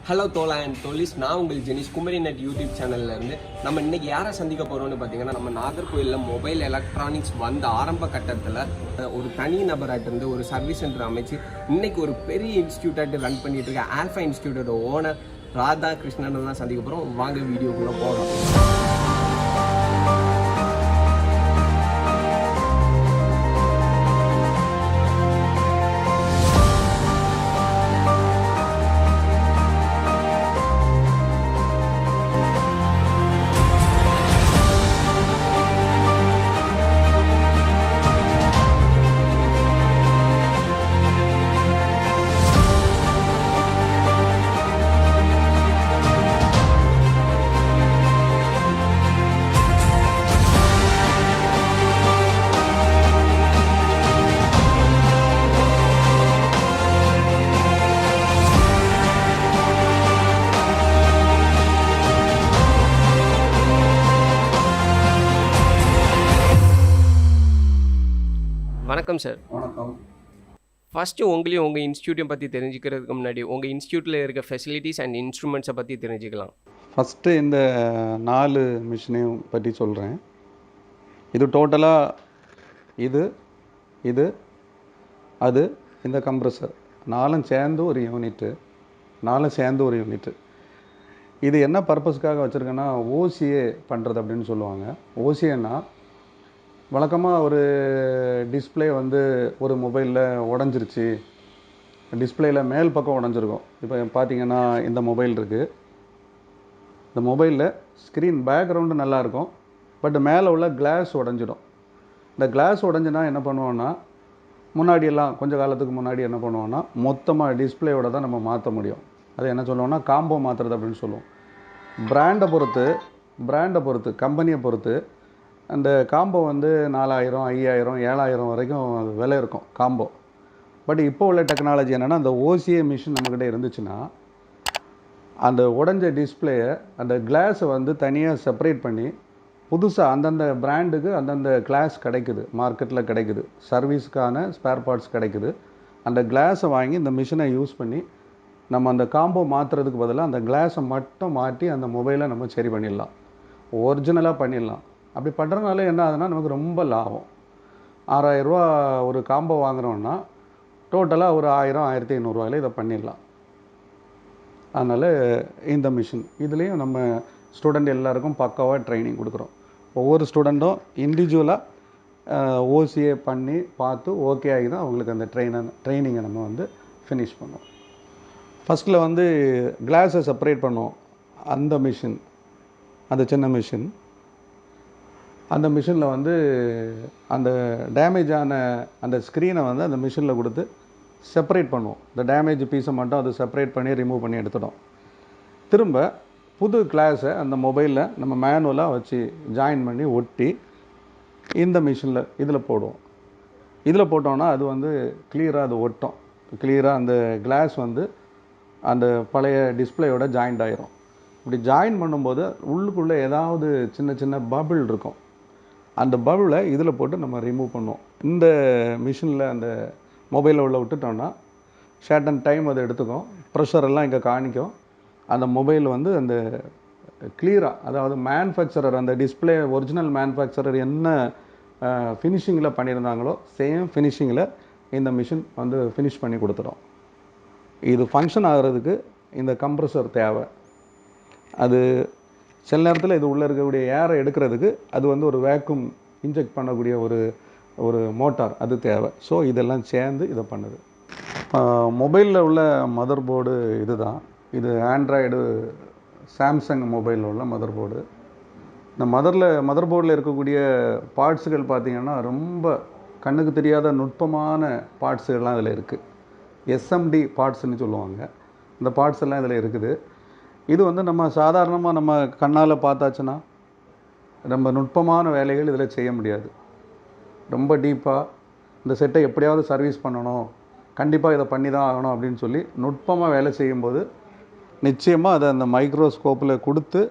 Hello Dhola and தோலிஸ், நான் உங்கள் Jenneys Kumari net YouTube சேனல்ல இருந்து நம்ம இன்னைக்கு யாரை சந்திக்க போறோம்னு பார்த்தீங்கன்னா, நம்ம நாகர்கோயிலில் மொபைல் எலக்ட்ரானிக்ஸ் வந்த ஆரம்ப கட்டத்தில் ஒரு தனி நபராட்டு இருந்து ஒரு சர்வீஸ் சென்டர் அமைச்சு இன்னைக்கு ஒரு பெரிய இன்ஸ்டியூட்டாட்டு ரன் பண்ணிட்டு இருக்க ஆல்ஃபா இன்ஸ்டியூட்டோட ஓனர் ராதா கிருஷ்ணன் தான் சந்திக்க போகிறோம். வாங்க வீடியோக்குள்ளே போகலாம். வணக்கம் சார். வணக்கம். ஃபஸ்ட்டு உங்களையும் உங்கள் இன்ஸ்டியூட்டையும் பற்றி தெரிஞ்சுக்கிறதுக்கு முன்னாடி உங்கள் இன்ஸ்டியூட்டில் இருக்க ஃபெசிலிட்டிஸ் அண்ட் இன்ஸ்ட்ருமெண்ட்ஸை பற்றி தெரிஞ்சுக்கலாம். ஃபஸ்ட்டு இந்த 4 மிஷினையும் பற்றி சொல்கிறேன். இது டோட்டலாக இது இது அது இந்த கம்ப்ரஸர் 4 சேர்ந்து ஒரு யூனிட்டு. இது என்ன பர்பஸ்க்காக வச்சுருக்கேன்னா, ஓசிஏ பண்ணுறது அப்படின்னு சொல்லுவாங்க. ஓசிஏன்னா வழக்கமாக ஒரு டிஸ்பிளே வந்து ஒரு மொபைலில் உடஞ்சிருச்சு, டிஸ்பிளேயில் மேல் பக்கம் உடஞ்சிருக்கும். இப்போ பார்த்தீங்கன்னா இந்த மொபைல் இருக்குது. இந்த மொபைலில் ஸ்க்ரீன் பேக்ரவுண்டு நல்லாயிருக்கும், பட் மேலே உள்ள கிளாஸ் உடஞ்சிடும். இந்த கிளாஸ் உடஞ்சினா என்ன பண்ணுவோன்னா, முன்னாடியெல்லாம் கொஞ்சம் காலத்துக்கு முன்னாடி என்ன பண்ணுவோன்னா, மொத்தமாக டிஸ்பிளேயோட தான் நம்ம மாற்ற முடியும். அது என்ன சொல்லுவோன்னா காம்போ மாற்றுறது அப்படின்னு சொல்லுவோம். பிராண்டை பொறுத்து கம்பெனியை பொறுத்து அந்த காம்போ வந்து 4000, 5000, 7000 வரைக்கும் விலை இருக்கும் காம்போ. பட் இப்போ உள்ள டெக்னாலஜி என்னென்னா, அந்த ஓசிஏ மிஷின் நம்மக்கிட்ட இருந்துச்சுன்னா அந்த உடஞ்ச டிஸ்பிளேயை அந்த கிளாஸை வந்து தனியாக செப்பரேட் பண்ணி புதுசாக அந்தந்த பிராண்டுக்கு அந்தந்த கிளாஸ் கிடைக்குது, மார்க்கெட்டில் கிடைக்குது, சர்வீஸ்க்கான ஸ்பேர் பார்ட்ஸ் கிடைக்குது. அந்த கிளாஸை வாங்கி இந்த மிஷினை யூஸ் பண்ணி நம்ம அந்த காம்போ மாற்றுறதுக்கு பதிலாக அந்த கிளாஸை மட்டும் மாற்றி அந்த மொபைலை நம்ம சரி பண்ணிடலாம், ஒரிஜினலாக பண்ணிடலாம். அப்படி பண்ணுறதுனால என்ன ஆகுதுன்னா, நமக்கு ரொம்ப லாபம். 6000 ரூபா ஒரு காம்போ வாங்குகிறோன்னா டோட்டலாக ஒரு 1000, 1500 இதை பண்ணிடலாம். அதனால் இந்த மிஷின் இதுலேயும் நம்ம ஸ்டூடெண்ட் எல்லாருக்கும் பக்காவாக ட்ரைனிங் கொடுக்குறோம். ஒவ்வொரு ஸ்டூடெண்ட்டும் இண்டிவிஜுவலாக ஓசிஏ பண்ணி பார்த்து ஓகே ஆகி தான் அவங்களுக்கு அந்த ட்ரைனிங்கை நம்ம வந்து ஃபினிஷ் பண்ணுவோம். ஃபஸ்ட்டில் வந்து கிளாஸை செப்பரேட் பண்ணுவோம். அந்த மிஷின், அந்த சின்ன மிஷின், அந்த மிஷினில் வந்து அந்த டேமேஜ் ஆன அந்த ஸ்க்ரீனை வந்து அந்த மிஷினில் கொடுத்து செப்பரேட் பண்ணுவோம். இந்த டேமேஜ் பீஸை மட்டும் அதை செப்பரேட் பண்ணி ரிமூவ் பண்ணி எடுத்துட்டோம். திரும்ப புது கிளாஸை அந்த மொபைலில் நம்ம மேனுவலாக வச்சு ஜாயின் பண்ணி ஒட்டி இந்த மிஷினில் இதில் போடுவோம். இதில் போட்டோன்னா அது வந்து கிளியராக அது ஒட்டும். கிளியராக அந்த கிளாஸ் வந்து அந்த பழைய டிஸ்பிளேயோட ஜாயிண்ட் ஆகிரும். இப்படி ஜாயின் பண்ணும்போது உள்ளுக்குள்ளே ஏதாவது சின்ன சின்ன பபிள் இருக்கும். அந்த பபிளை இதில் போட்டு நம்ம ரிமூவ் பண்ணுவோம். இந்த மிஷினில் அந்த மொபைலில் உள்ள விட்டுட்டோன்னா ஷார்ட் டைம் அதை எடுத்துக்கும், ப்ரெஷர் எல்லாம் இங்கே காணிக்கும். அந்த மொபைல் வந்து அந்த கிளியராக, அதாவது மேனுஃபேக்சரர் அந்த டிஸ்பிளே ஒரிஜினல் மேனுஃபேக்சரர் என்ன ஃபினிஷிங்கில் பண்ணியிருந்தாங்களோ சேம் ஃபினிஷிங்கில் இந்த மிஷின் வந்து ஃபினிஷ் பண்ணி கொடுத்துடும். இது ஃபங்க்ஷன் ஆகிறதுக்கு இந்த கம்ப்ரஸர் தேவை. அது சில நேரத்தில் இது உள்ளே இருக்கக்கூடிய ஏரை எடுக்கிறதுக்கு அது வந்து ஒரு வேக்யூம் இன்ஜெக்ட் பண்ணக்கூடிய ஒரு மோட்டார் அது தேவை. ஸோ இதெல்லாம் சேர்ந்து இதை பண்ணுது. மொபைலில் உள்ள மதர் போர்டு இது தான். இது ஆண்ட்ராய்டு சாம்சங் மொபைலில் உள்ள மதர் போர்டு. இந்த மதர் போர்டில் இருக்கக்கூடிய பார்ட்ஸுகள் பார்த்திங்கன்னா ரொம்ப கண்ணுக்கு தெரியாத நுட்பமான பார்ட்ஸுகள்லாம் இதில் இருக்குது. எஸ்எம்டி பார்ட்ஸ்ன்னு சொல்லுவாங்க. இந்த பார்ட்ஸ் எல்லாம் இதில் இருக்குது. இது வந்து நம்ம சாதாரணமாக நம்ம கண்ணால் பார்த்தாச்சுன்னா ரொம்ப நுட்பமான வேலைகள் இதில் செய்ய முடியாது. ரொம்ப டீப்பாக இந்த செட்டை எப்படியாவது சர்வீஸ் பண்ணணும், கண்டிப்பாக இதை பண்ணி தான் ஆகணும் அப்படின்னு சொல்லி நுட்பமாக வேலை செய்யும்போது நிச்சயமாக அதை அந்த மைக்ரோஸ்கோப்பில் கொடுத்து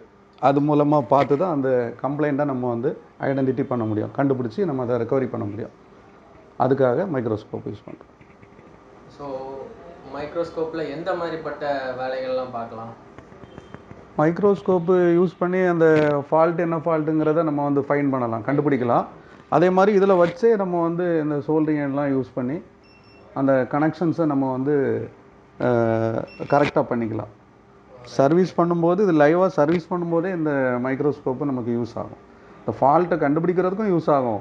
அது மூலமாக பார்த்து தான் அந்த கம்ப்ளைண்ட்டை நம்ம வந்து ஐடென்டிட்டி பண்ண முடியும், கண்டுபிடிச்சி நம்ம அதை ரெக்கவரி பண்ண முடியும். அதுக்காக மைக்ரோஸ்கோப் யூஸ் பண்ணுறோம். ஸோ மைக்ரோஸ்கோப்பில் எந்த மாதிரிப்பட்ட வேலைகள்லாம் பார்க்கலாம்? மைக்ரோஸ்கோப்பு யூஸ் பண்ணி அந்த ஃபால்ட் என்ன ஃபால்ட்டுங்கிறத நம்ம வந்து ஃபைன் பண்ணலாம், கண்டுபிடிக்கலாம். அதே மாதிரி இதில் வச்சே நம்ம வந்து இந்த சோல்டரிங் எல்லாம் யூஸ் பண்ணி அந்த கனெக்ஷன்ஸை நம்ம வந்து கரெக்டாக பண்ணிக்கலாம். சர்வீஸ் பண்ணும்போது இது லைவாக சர்வீஸ் பண்ணும்போதே இந்த மைக்ரோஸ்கோப்பு நமக்கு யூஸ் ஆகும். இந்த ஃபால்ட்டை கண்டுபிடிக்கிறதுக்கும் யூஸ் ஆகும்,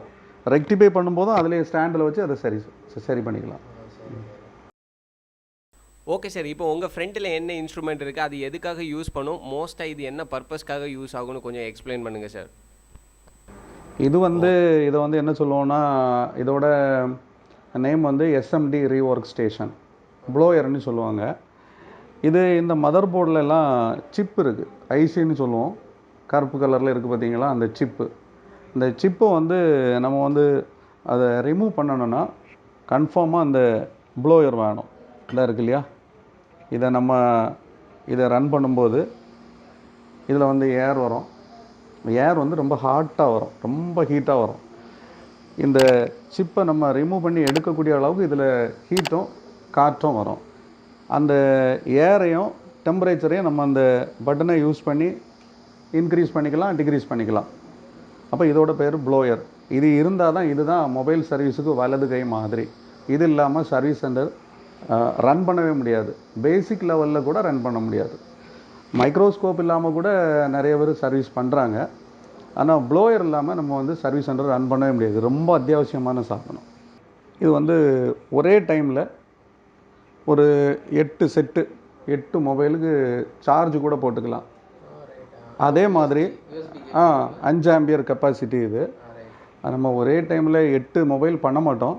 ரெக்டிஃபை பண்ணும்போதும் அதிலே ஸ்டாண்டில் வச்சு அதை சரி பண்ணிக்கலாம். ஓகே சார், இப்போ உங்கள் ஃப்ரெண்டில் என்ன இன்ஸ்ட்ருமெண்ட் இருக்குது, அது எதுக்காக யூஸ் பண்ணும், மோஸ்ட்டாக இது என்ன பர்பஸ்க்காக யூஸ் ஆகும்னு கொஞ்சம் எக்ஸ்பிளைன் பண்ணுங்கள் சார். இதை வந்து என்ன சொல்லுவோன்னா, இதோட நேம் வந்து எஸ்எம்டி ரீஒர்க் ஸ்டேஷன், ப்ளோயர்னு சொல்லுவாங்க. இது இந்த மதர் போர்டிலலாம் சிப் இருக்குது, ஐசின்னு சொல்லுவோம், கருப்பு கலரில் இருக்குது பார்த்தீங்களா, அந்த சிப்பு. இந்த சிப்பை வந்து நம்ம வந்து அதை ரிமூவ் பண்ணணுன்னா கன்ஃபார்மாக அந்த ப்ளோயர் வேணும். இதாக இருக்கு இல்லையா, இதை ரன் பண்ணும்போது இதில் வந்து ஏர் வரும். ஏர் வந்து ரொம்ப ஹாட்டாக வரும், ரொம்ப ஹீட்டாக வரும். இந்த சிப்பை நம்ம ரிமூவ் பண்ணி எடுக்கக்கூடிய அளவுக்கு இதில் ஹீட்டும் காற்றும் வரும். அந்த ஏரையும் டெம்பரேச்சரையும் நம்ம அந்த பட்டனை யூஸ் பண்ணி இன்க்ரீஸ் பண்ணிக்கலாம், டிக்ரீஸ் பண்ணிக்கலாம். அப்போ இதோட பேர் ப்ளோயர். இது இருந்தால் தான், இதுதான் மொபைல் சர்வீஸுக்கு வலது கை மாதிரி. இது இல்லாமல் சர்வீஸ் சென்டர் ரன் பண்ணவே முடியாது, பேசிக் லெவலில் கூட ரன் பண்ண முடியாது. மைக்ரோஸ்கோப் இல்லாமல் கூட நிறைய பேர் சர்வீஸ் பண்ணுறாங்க. ஆனால் ப்ளோயர் இல்லாமல் நம்ம வந்து சர்வீஸ் சென்டர் ரன் பண்ணவே முடியாது, ரொம்ப அத்தியாவசியமான சாதனம். இது வந்து ஒரே டைமில் ஒரு 8 மொபைலுக்கு சார்ஜ் கூட போட்டுக்கலாம். அதே மாதிரி 5 ஆம்பியர் கெப்பாசிட்டி இது. நம்ம ஒரே டைமில் 8 மொபைல் பண்ண மாட்டோம்.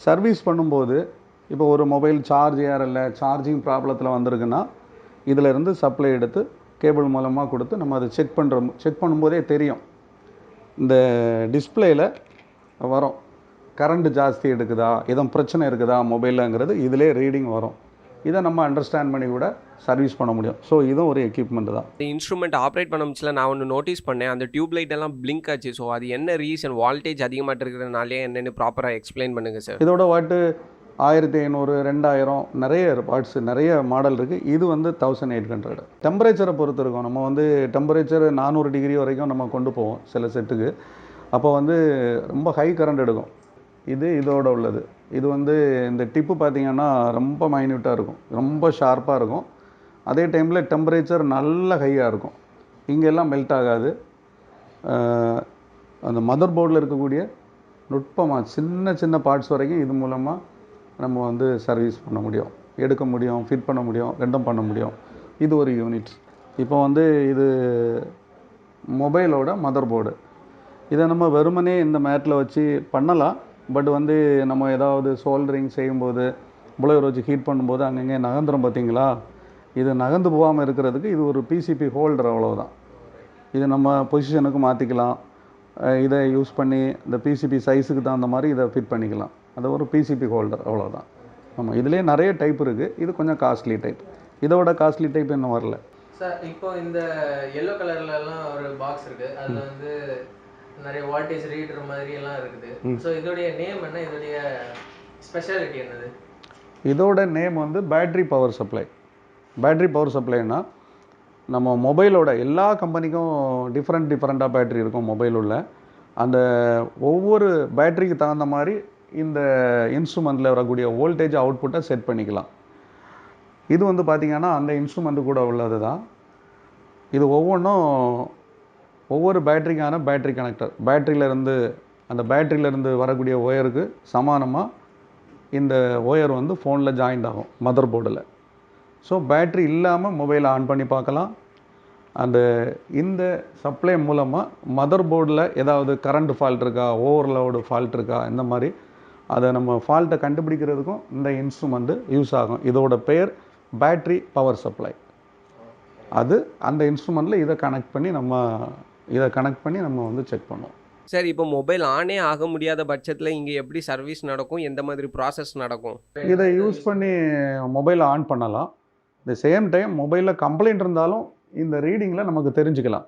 சர்வீஸ் பண்ணும்போது இப்போ ஒரு மொபைல் சார்ஜ் ஏறலை, சார்ஜிங் ப்ராப்ளத்தில் வந்திருக்குன்னா இதிலேருந்து சப்ளை எடுத்து கேபிள் மூலமாக கொடுத்து நம்ம அதை செக் பண்ணும்போதே தெரியும். இந்த டிஸ்பிளேயில் வரும், கரண்ட் ஜாஸ்தி எடுக்குதா, எதுவும் பிரச்சனை இருக்குதா மொபைலுங்கிறது இதிலே ரீடிங் வரும். இதை நம்ம அண்டர்ஸ்டாண்ட் பண்ணி கூட சர்வீஸ் பண்ண முடியும். ஸோ இதுவும் ஒரு எக்யூப்மெண்ட் தான். இந்த இன்ஸ்ட்ருமெண்ட் ஆப்ரேட் பண்ண முடியல, நான் ஒன்று நோட்டீஸ் பண்ணேன், அந்த டியூப் லைட் எல்லாம் பிளிங்க் ஆச்சு. ஸோ அது என்ன ரீசன், வால்டேஜ் அதிகமாக இருக்கிறதுனாலே என்னென்னு ப்ராப்பராக எக்ஸ்பிளைன் பண்ணுங்கள் சார். இதோட வாட்டு 1500, 2000 நிறைய வாட்ஸ், நிறைய மாடல் இருக்குது. இது வந்து 1800. டெம்பரேச்சரை பொறுத்து இருக்கும். நம்ம வந்து டெம்பரேச்சர் 400 டிகிரி வரைக்கும் நம்ம கொண்டு போவோம் சில செட்டுக்கு. அப்போ வந்து ரொம்ப ஹை கரண்ட் எடுக்கும். இதோட உள்ளது. இது வந்து இந்த டிப்பு பார்த்திங்கன்னா ரொம்ப மைன்யூட்டாக இருக்கும், ரொம்ப ஷார்ப்பாக இருக்கும். அதே டைமில் டெம்பரேச்சர் நல்ல ஹையாக இருக்கும், இங்கெல்லாம் மெல்ட் ஆகாது. அந்த மதர் போர்டில் இருக்கக்கூடிய நுட்பமாக சின்ன பார்ட்ஸ் வரைக்கும் இது மூலமாக நம்ம வந்து சர்வீஸ் பண்ண முடியும், எடுக்க முடியும், ஃபிட் பண்ண முடியும், ரெண்டும் பண்ண முடியும். இது ஒரு யூனிட். இப்போ வந்து இது மொபைலோட மதர் போர்டு. இதை நம்ம வெறுமனே இந்த மேட்டில் வச்சு பண்ணலாம். பட் வந்து நம்ம ஏதாவது சோல்டரிங் செய்யும்போது, ப்ளோயர் வச்சு ஹீட் பண்ணும்போது அங்கங்கே நகர்ந்துடும் பார்த்தீங்களா, இது நகர்ந்து போகாமல் இருக்கிறதுக்கு இது ஒரு பிசிபி ஹோல்டர், அவ்வளோதான். இது நம்ம பொசிஷனுக்கு மாற்றிக்கலாம். இதை யூஸ் பண்ணி இந்த பிசிபி சைஸுக்கு தகுந்த மாதிரி இதை ஃபிட் பண்ணிக்கலாம். அது ஒரு பிசிபி ஹோல்டர், அவ்வளோதான். ஆமாம், இதுலேயே நிறைய டைப் இருக்குது. இது கொஞ்சம் காஸ்ட்லி டைப், இதோட காஸ்ட்லி டைப் இன்னும் வரல சார். இப்போ இந்த எல்லோ கலர்லலாம் ஒரு பாக்ஸ் இருக்குது, அதில் வந்து நிறைய வால்டேஜ் ரீடர் மாதிரி எல்லாம் இருக்குது. ஸோ இதோடைய நேம் என்ன, இதோடைய ஸ்பெஷாலிட்டி என்னது? இதோட நேம் வந்து battery power supply. Battery power சப்ளைனா நம்ம மொபைலோட எல்லா கம்பெனிக்கும் டிஃப்ரெண்ட்டாக பேட்ரி இருக்கும் மொபைல் உள்ள. அந்த ஒவ்வொரு பேட்டரிக்கு தகுந்த மாதிரி இந்த இன்ஸ்ட்ருமெண்ட்டில் வரக்கூடிய வோல்டேஜ் அவுட்புட்டை செட் பண்ணிக்கலாம். இது வந்து பார்த்திங்கன்னா அந்த இன்ஸ்ட்ருமெண்ட்டு கூட உள்ளது தான். இது ஒவ்வொரு பேட்டரிக்கான பேட்டரி கனெக்டர், அந்த பேட்டரியிலேருந்து வரக்கூடிய ஒயருக்கு சமானமாக இந்த ஒயர் வந்து ஃபோனில் ஜாயிண்ட் ஆகும் மதர் போர்டில். ஸோ பேட்ரி இல்லாமல் மொபைலை ஆன் பண்ணி பார்க்கலாம். இந்த சப்ளை மூலமாக மதர் போர்டில் ஏதாவது கரண்ட் ஃபால்ட் இருக்கா, ஓவர்லோடு ஃபால்ட் இருக்கா, இந்த மாதிரி அதை நம்ம ஃபால்ட்டை கண்டுபிடிக்கிறதுக்கும் இந்த இன்ஸ்ட்ருமெண்ட்டு யூஸ் ஆகும். இதோட பெயர் பேட்ரி பவர் சப்ளை. அந்த இன்ஸ்ட்ருமெண்ட்டில் இதை கனெக்ட் பண்ணி நம்ம வந்து செக் பண்ணுவோம். சார், இப்போ மொபைல் ஆனே ஆக முடியாத பட்சத்தில் இங்கே எப்படி சர்வீஸ் நடக்கும், எந்த மாதிரி ப்ராசஸ் நடக்கும்? இதை யூஸ் பண்ணி மொபைலை ஆன் பண்ணலாம். த சேம் டைம் மொபைலில் கம்ப்ளைண்ட் இருந்தாலும் இந்த ரீடிங்கில் நமக்கு தெரிஞ்சுக்கலாம்.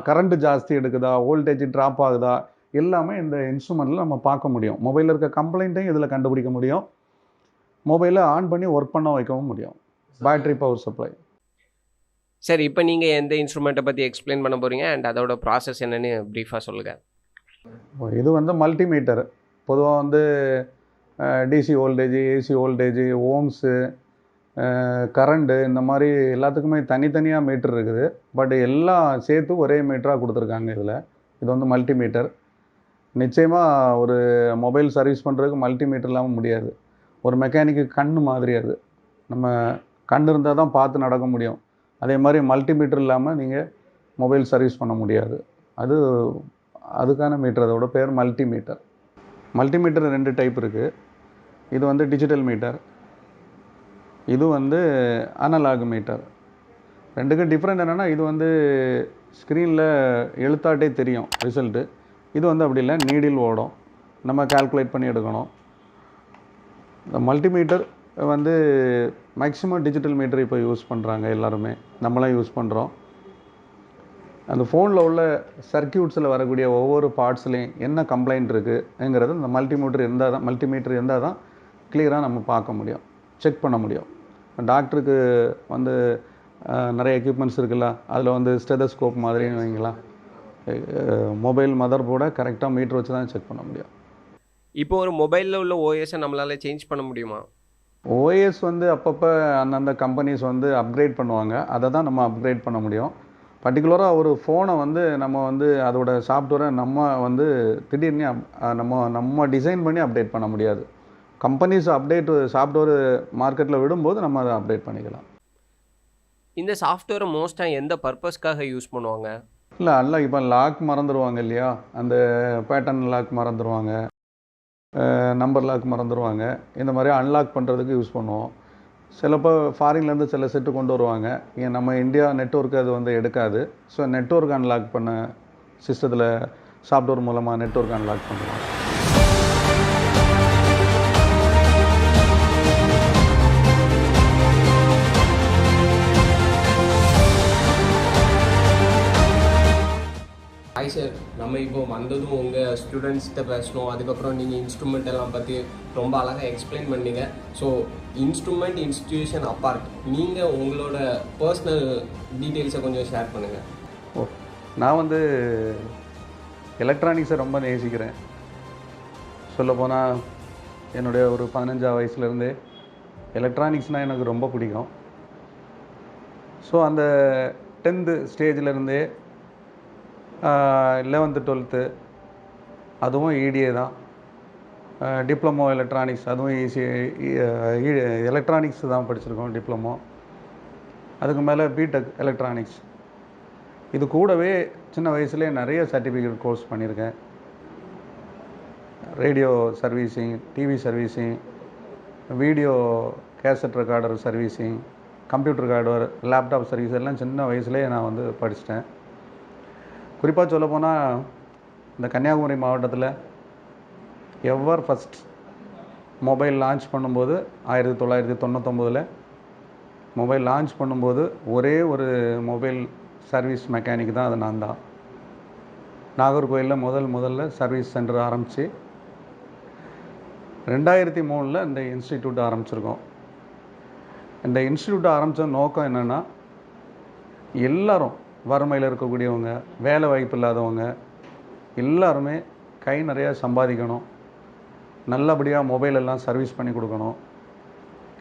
கரண்ட் ஜாஸ்தி எடுக்குதா, வோல்டேஜ் ட்ராப் ஆகுதா, எல்லாமே இந்த இன்ஸ்ட்ருமெண்ட்டில் நம்ம பார்க்க முடியும். மொபைலில் இருக்க கம்ப்ளைண்ட்டையும் இதில் கண்டுபிடிக்க முடியும். மொபைலை ஆன் பண்ணி ஒர்க் பண்ண வைக்கவும் முடியும். Battery power supply. சரி, இப்போ நீங்கள் எந்த இன்ஸ்ட்ருமெண்ட்டை பற்றி எக்ஸ்பிளைன் பண்ண போகிறீங்க அண்ட் அதோட ப்ராசஸ் என்னன்னு ப்ரீஃபாக சொல்லுங்கள். இது வந்து மல்டிமீட்டர். பொதுவாக வந்து DC voltage, AC voltage, ohms, current, இந்த மாதிரி எல்லாத்துக்குமே தனித்தனியாக மீட்டர் இருக்குது. பட் எல்லாம் சேர்த்து ஒரே மீட்டராக கொடுத்துருக்காங்க இதில். இது வந்து மல்டிமீட்டர். நிச்சயமாக ஒரு மொபைல் சர்வீஸ் பண்ணுறதுக்கு மல்டிமீட்டர் இல்லாமல் முடியாது. ஒரு மெக்கானிக்கு கண் மாதிரி அது. நம்ம கண் இருந்தால் தான் பார்த்து நடக்க முடியும். அதே மாதிரி மல்டிமீட்டர் இல்லாமல் நீங்கள் மொபைல் சர்வீஸ் பண்ண முடியாது. அதுக்கான மீட்டர், அதோட பேர் மல்டிமீட்டர். மல்டிமீட்டர் 2 டைப் இருக்குது. இது வந்து டிஜிட்டல் மீட்டர், இது வந்து அனலாக் மீட்டர். 2க்கும் டிஃப்ரெண்ட் என்னென்னா, இது வந்து ஸ்க்ரீனில் எழுத்தாட்டே தெரியும் ரிசல்ட்டு. இது வந்து அப்படி இல்லை, நீடில் ஓடும், நம்ம கால்குலேட் பண்ணி எடுக்கணும். இந்த மல்டிமீட்டர் வந்து மேக்ஸிமம் டிஜிட்டல் மீட்டர் இப்போ யூஸ் பண்ணுறாங்க எல்லாருமே, நம்மளாம் யூஸ் பண்ணுறோம். அந்த ஃபோனில் உள்ள சர்க்கியூட்ஸில் வரக்கூடிய ஒவ்வொரு பார்ட்ஸ்லேயும் என்ன கம்ப்ளைண்ட் இருக்குங்கிறது இந்த மல்டிமீட்டர் இருந்தால் தான் கிளியராக நம்ம பார்க்க முடியும், செக் பண்ண முடியும். டாக்டருக்கு வந்து நிறைய எக்யூப்மெண்ட்ஸ் இருக்குல்ல, அதில் வந்து ஸ்டெதஸ்கோப் மாதிரின்னு வைங்களா, மொபைல் மதர் போர்டை கரெக்டாக மீட்டர் வச்சு தான் செக் பண்ண முடியும். இப்போ ஒரு மொபைலில் உள்ள ஓஎஸை நம்மளால் சேஞ்ச் பண்ண முடியுமா? ஓஎஸ் வந்து அப்பப்போ அந்தந்த கம்பெனிஸ் வந்து அப்கிரேட் பண்ணுவாங்க, அதை தான் நம்ம அப்கிரேட் பண்ண முடியும். பர்டிகுலராக ஒரு ஃபோனை வந்து நம்ம வந்து அதோட சாஃப்ட்வேரை நம்ம வந்து திடீர்னு நம்ம டிசைன் பண்ணி அப்டேட் பண்ண முடியாது. கம்பெனிஸ் சாஃப்ட்வேர் மார்க்கெட்டில் விடும்போது நம்ம அதை அப்டேட் பண்ணிக்கலாம். இந்த சாஃப்ட்வேரை மோஸ்ட்டாக எந்த பர்பஸ்க்காக யூஸ் பண்ணுவாங்க? இல்லை இப்போ லாக் மறந்துடுவாங்க இல்லையா, அந்த பேட்டர்ன் லாக் மறந்துடுவாங்க, நம்பர் லாக் மறந்துடுவாங்க. இந்த மாதிரி அன்லாக் பண்ணுறதுக்கு யூஸ் பண்ணுவோம். சிலப்போ ஃபாரின்லேருந்து சில செட்டு கொண்டு வருவாங்க, நம்ம இந்தியா நெட்வொர்க்கு அது வந்து எடுக்காது. ஸோ நெட்வொர்க் அன்லாக் பண்ண சிஸ்டத்தில் சாஃப்ட்வேர் மூலமாக நெட்வொர்க் அன்லாக் பண்ணுவோம். ஹாய் சார், நம்ம இப்போ வந்ததும் உங்கள் ஸ்டூடெண்ட்ஸ்கிட்ட பேசணும். அதுக்கப்புறம் நீங்கள் இன்ஸ்ட்ருமெண்ட் எல்லாம் பற்றி ரொம்ப அழகாக எக்ஸ்பிளைன் பண்ணீங்க. ஸோ இன்ஸ்ட்ருமெண்ட் இன்ஸ்டிடியூஷன் அப்பார்ட், நீங்கள் உங்களோட பர்சனல் டீட்டெயில்ஸை கொஞ்சம் ஷேர் பண்ணுங்கள். நான் வந்து எலக்ட்ரானிக்ஸை ரொம்ப நேசிக்கிறேன். சொல்லப்போனால் என்னுடைய ஒரு 15 வயசுலேருந்தே எலக்ட்ரானிக்ஸ்னால் எனக்கு ரொம்ப பிடிக்கும். ஸோ அந்த 10th ஸ்டேஜிலேருந்தே 11th 12th அதுவும் EDA தான். டிப்ளமோ எலக்ட்ரானிக்ஸ் அதுவும் எலக்ட்ரானிக்ஸ் தான் படிச்சிருக்கோம் டிப்ளமோ. அதுக்கு மேலே பிடெக் எலக்ட்ரானிக்ஸ். இது கூடவே சின்ன வயசுலேயே நிறைய சர்டிஃபிகேட் கோர்ஸ் பண்ணியிருக்கேன். Radio servicing, TV servicing, video cassette recorder servicing, computer hardware, laptop service எல்லாம் சின்ன வயசுலேயே நான் வந்து படிச்சிட்டேன். குறிப்பாக சொல்லப்போனால் இந்த கன்னியாகுமரி மாவட்டத்தில் எவர் ஃபஸ்ட் மொபைல் லான்ச் பண்ணும்போது 1999 மொபைல் லான்ச் பண்ணும்போது ஒரே ஒரு மொபைல் சர்வீஸ் மெக்கானிக் தான், அது நான் தான். நாகர்கோயிலில் முதல்ல சர்வீஸ் சென்டர் ஆரம்பித்து 2003 இந்த இன்ஸ்டிடியூட் ஆரம்பிச்சிருக்கோம். இந்த இன்ஸ்டிடியூட் ஆரம்பித்த நோக்கம் என்னென்னா, எல்லாரும் வறுமையில் இருக்கக்கூடியவங்க, வேலை வாய்ப்பு இல்லாதவங்க எல்லாருமே கை நிறையா சம்பாதிக்கணும், நல்லபடியாக மொபைல் எல்லாம் சர்வீஸ் பண்ணி கொடுக்கணும்,